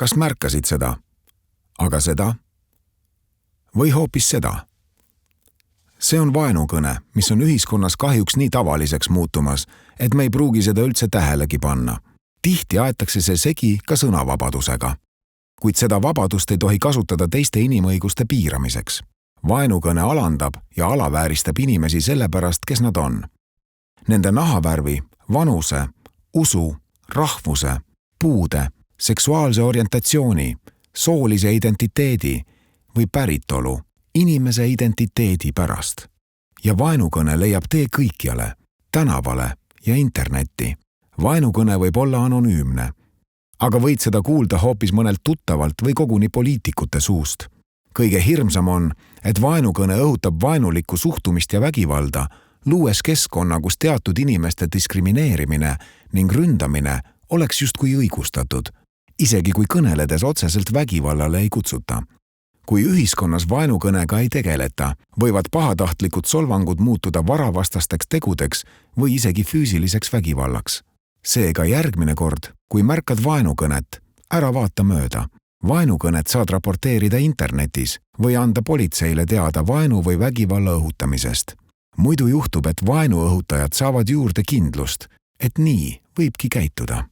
Kas märkasid seda? Aga seda? Või hoopis seda? See on vaenukõne, mis on ühiskonnas kahjuks nii tavaliseks muutumas, et me ei pruugi seda üldse tähelegi panna. Tihti aetakse see segi ka sõnavabadusega. Kuid seda vabadust ei tohi kasutada teiste inimõiguste piiramiseks. Vaenukõne alandab ja alavääristab inimesi sellepärast, kes nad on. Nende nahavärvi, vanuse, usu, rahvuse, puude, seksuaalse orientatsiooni, soolise identiteedi või päritolu, inimese identiteedi pärast. Ja vaenukõne leiab tee kõikjale, tänavale ja internetti. Vaenukõne võib olla anonüümne, aga võid seda kuulda hoopis mõnelt tuttavalt või koguni poliitikute suust. Kõige hirmsam on, et vaenukõne õhutab vaenulikku suhtumist ja vägivalda, luues keskkonna, kus teatud inimeste diskrimineerimine ning ründamine oleks justkui õigustatud, isegi kui kõneledes otseselt vägivallale ei kutsuta. Kui ühiskonnas vaenukõnega ei tegeleta, võivad pahatahtlikud solvangud muutuda varavastasteks tegudeks või isegi füüsiliseks vägivallaks. Seega järgmine kord, kui märkad vaenukõnet, ära vaata mööda. Vaenukõnet saad raporteerida internetis või anda politseile teada vaenu või vägivalla õhutamisest. Muidu juhtub, et vaenu õhutajad saavad juurde kindlust, et nii võibki käituda.